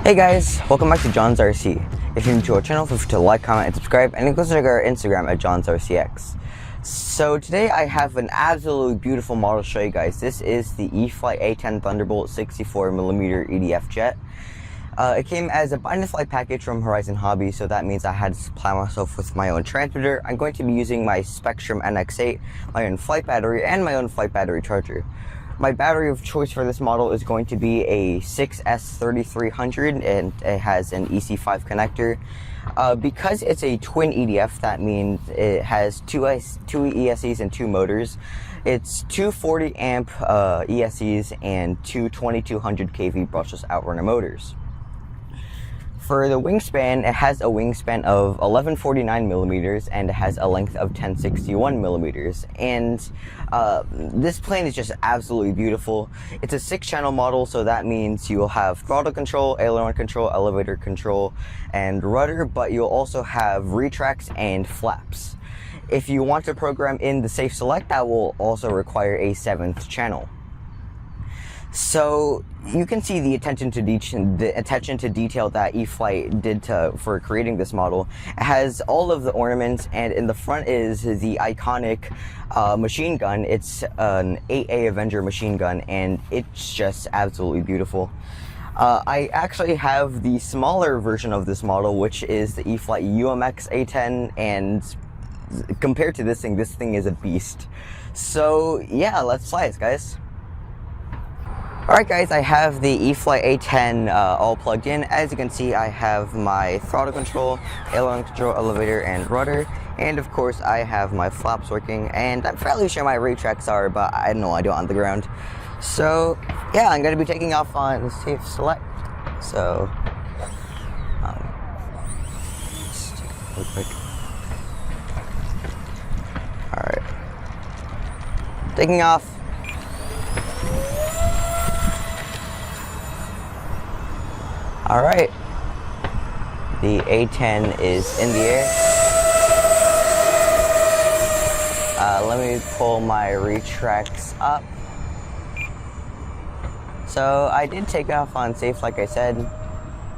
Hey guys, welcome back to John's RC. If you're new to our channel, feel free to like, comment, and subscribe, and go check out our Instagram at John's RCX. So today I have an absolutely beautiful model to show you guys. This is the E-flite A-10 Thunderbolt 64mm EDF Jet. It came as a Maiden Flight package from Horizon Hobby, so that means I had to supply myself with my own transmitter. I'm going to be using my Spectrum NX8, my own flight battery, and my own flight battery charger. My battery of choice for this model is going to be a 6S3300, and it has an EC5 connector. Because it's a twin EDF, that means it has two ESCs and two motors. It's two 40 amp ESCs and two 2200 kV brushless outrunner motors. For the wingspan, it has a wingspan of 1149 millimeters and it has a length of 1061 millimeters. And this plane is just absolutely beautiful. It's a 6-channel model, so that means you will have throttle control, aileron control, elevator control, and rudder, but you'll also have retracts and flaps. If you want to program in the safe select, that will also require a 7th channel. So you can see the attention to detail that E-flite did for creating this model. It has all of the ornaments, and in the front is the iconic machine gun. It's an 8A Avenger machine gun, and it's just absolutely beautiful. I actually have the smaller version of this model, which is the E-flite UMX A-10, and compared to this thing is a beast. So yeah, let's fly this, guys. Alright guys, I have the E-flite A-10 all plugged in. As you can see, I have my throttle control, aileron control, elevator, and rudder. And of course, I have my flaps working. And I'm fairly sure my retracts are, but I don't know, I do it on the ground. So yeah, I'm going to be taking off on safe select. So, let's take a real quick. Alright. Taking off. Alright, the A-10 is in the air. Let me pull my retracts up. So I did take off on safe, like I said,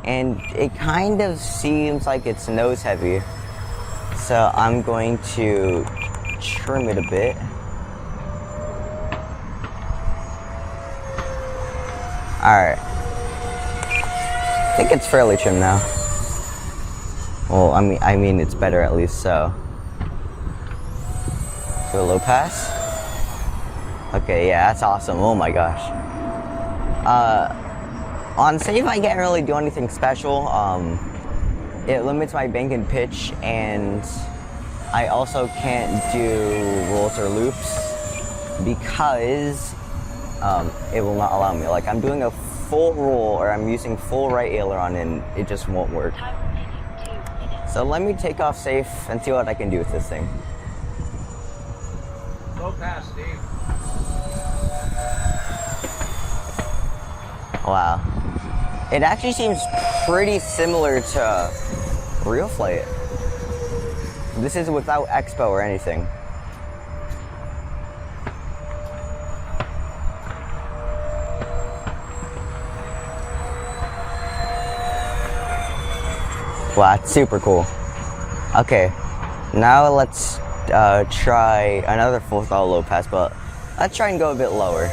and it kind of seems like it's nose heavy. So I'm going to trim it a bit. Alright. I think it's fairly trim now. Well, I mean it's better at least, so. Do a low pass. Okay, yeah, that's awesome. Oh my gosh. On safe, I can't really do anything special. It limits my bank and pitch, and I also can't do rolls or loops because it will not allow me. Like, I'm doing a full roll, or I'm using full right aileron, and it just won't work. So let me take off safe and see what I can do with this thing. Low pass, Steve. Wow. It actually seems pretty similar to RealFlight. This is without Expo or anything. Wow, that's super cool. Okay, now let's try another full throttle low pass, but let's try and go a bit lower.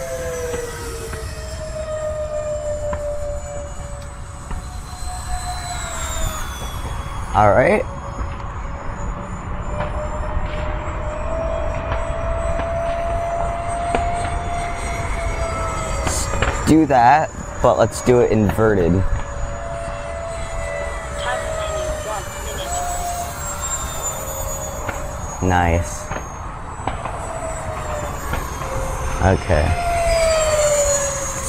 Alright. Let's do that, but let's do it inverted. Nice. Okay.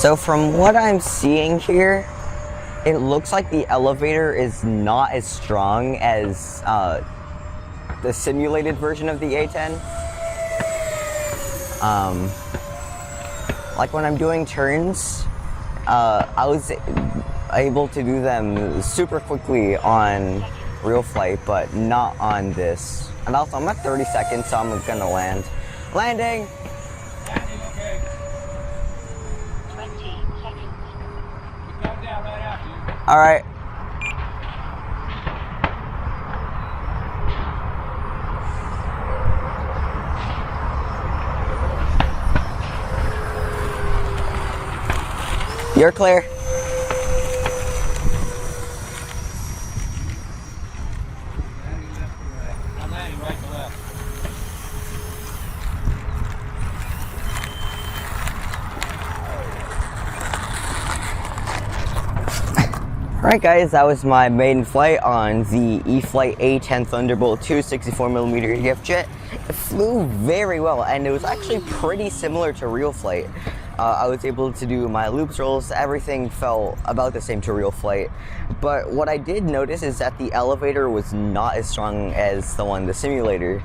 So from what I'm seeing here, it looks like the elevator is not as strong as the simulated version of the A-10. Like when I'm doing turns, I was able to do them super quickly on RealFlight, but not on this. And also, I'm at 30 seconds, so I'm gonna land. Landing! Landing, okay. 20 seconds. We come down right after you. All right. You're clear. I'm landing right to left. Alright guys, that was my maiden flight on the E-flite A-10 Thunderbolt II 64mm EDF Jet. It flew very well, and it was actually pretty similar to RealFlight. I was able to do my loops rolls, everything felt about the same to RealFlight. But what I did notice is that the elevator was not as strong as the one in the simulator. In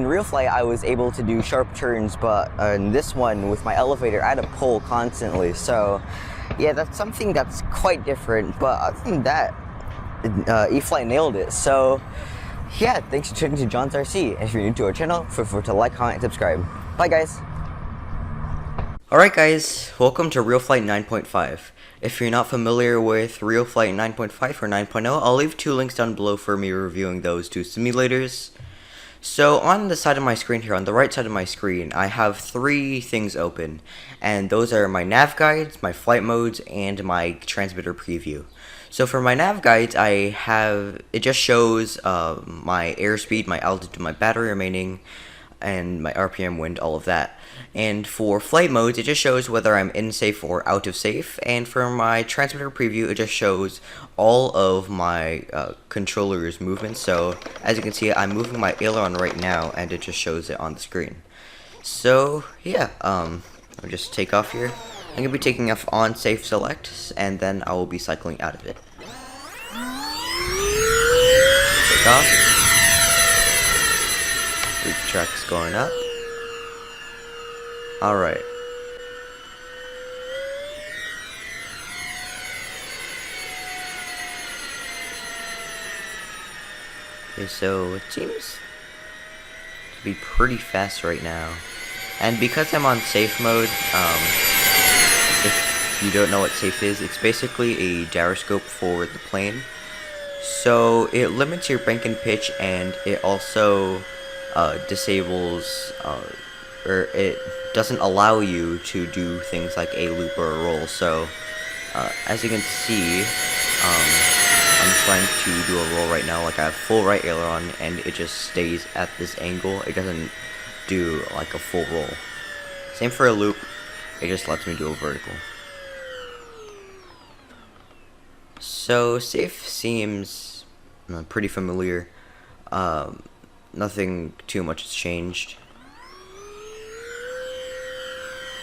RealFlight I was able to do sharp turns, but in this one with my elevator I had to pull constantly, so yeah, that's something that's quite different, but other than that, E-flite nailed it. So yeah, thanks for tuning to John's RC. If you're new to our channel, feel free to like, comment, and subscribe. Bye guys. Alright guys, welcome to RealFlight 9.5. If you're not familiar with RealFlight 9.5 or 9.0, I'll leave 2 links down below for me reviewing those 2 simulators. So on the side of my screen here, on the right side of my screen, I have 3 things open, and those are my nav guides, my flight modes, and my transmitter preview. So for my nav guides, it just shows my airspeed, my altitude, my battery remaining, and my RPM, wind, all of that. And for flight modes, it just shows whether I'm in safe or out of safe. And for my transmitter preview, it just shows all of my controller's movements. So as you can see, I'm moving my aileron right now, and it just shows it on the screen. So yeah, I'll just take off here. I'm gonna be taking off on safe select, and then I will be cycling out of it. Take off. Loop track's going up. Alright. Okay, so it seems to be pretty fast right now. And because I'm on safe mode, if you don't know what safe is, it's basically a gyroscope for the plane. So it limits your bank and pitch, and it also disables, or it doesn't allow you to do things like a loop or a roll. So as you can see, I'm trying to do a roll right now. Like I have full right aileron, and it just stays at this angle. It doesn't do like a full roll. Same for a loop, it just lets me do a vertical. So safe seems pretty familiar. Nothing too much has changed.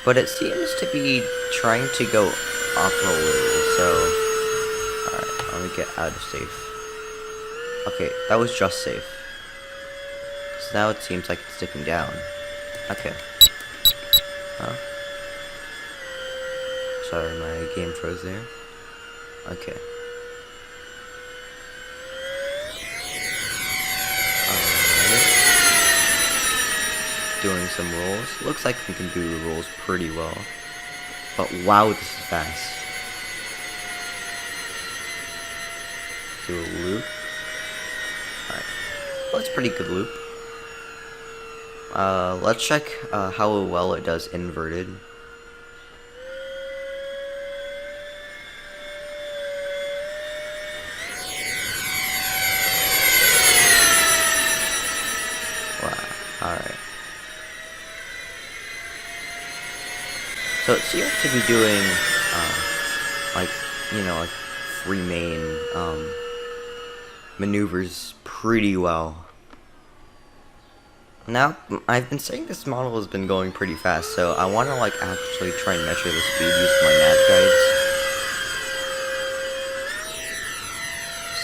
But it seems to be trying to go up a little, so alright, let me get out of safe. Okay, that was just safe. So now it seems like it's dipping down. Okay. Huh? Sorry, my game froze there. Okay. Doing some rolls. Looks like we can do the rolls pretty well. But wow, this is fast. Do a loop. Alright. Well, that's a pretty good loop. Let's check how well it does inverted. Wow. Alright. So it seems to be doing, like 3 main, maneuvers pretty well. Now, I've been saying this model has been going pretty fast, so I want to, actually try and measure the speed using my nav guides.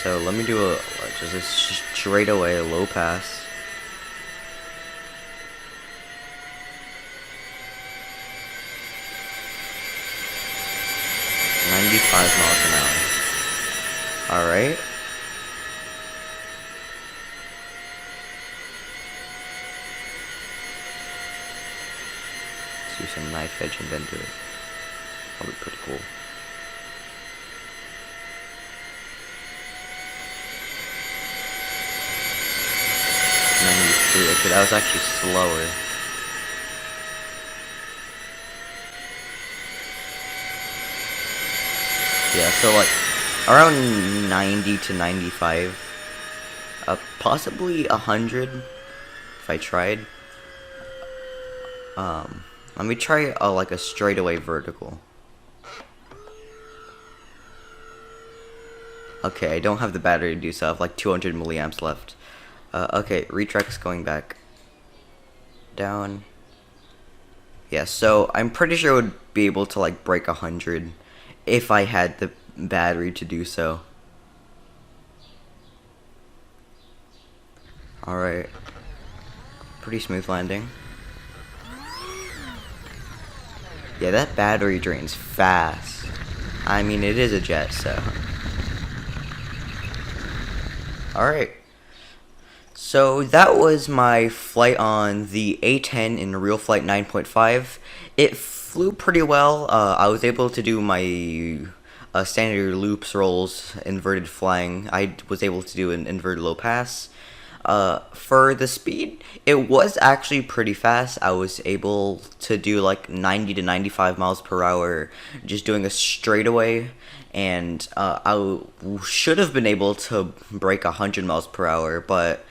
So let me do just a straight away low pass. mph. Alright. Let's do some knife edge and then do it. That'll be pretty cool. 93. Okay, that was actually slower. Yeah, so like around 90 to 95. Possibly 100 if I tried. Let me try like a straightaway vertical. Okay, I don't have the battery to do so. I have like 200 milliamps left. Okay, retract's going back. Down. Yeah, so I'm pretty sure I would be able to like break 100 if I had the battery to do so. Alright. Pretty smooth landing. Yeah, that battery drains fast. I mean, it is a jet, so. Alright. So that was my flight on the A-10 in RealFlight 9.5. It flew pretty well. I was able to do my standard loops, rolls, inverted flying. I was able to do an inverted low pass. For the speed, it was actually pretty fast. I was able to do like 90 to 95 miles per hour just doing a straightaway, and I should have been able to break 100 miles per hour, but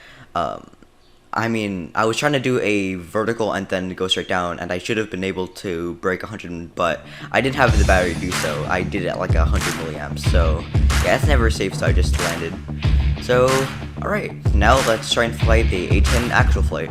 I mean, I was trying to do a vertical and then go straight down, and I should have been able to break 100, but I didn't have the battery to do so. I did it at like 100 milliamps, so yeah, it's never safe, so I just landed. So, alright, now let's try and fly the A-10 actual flight.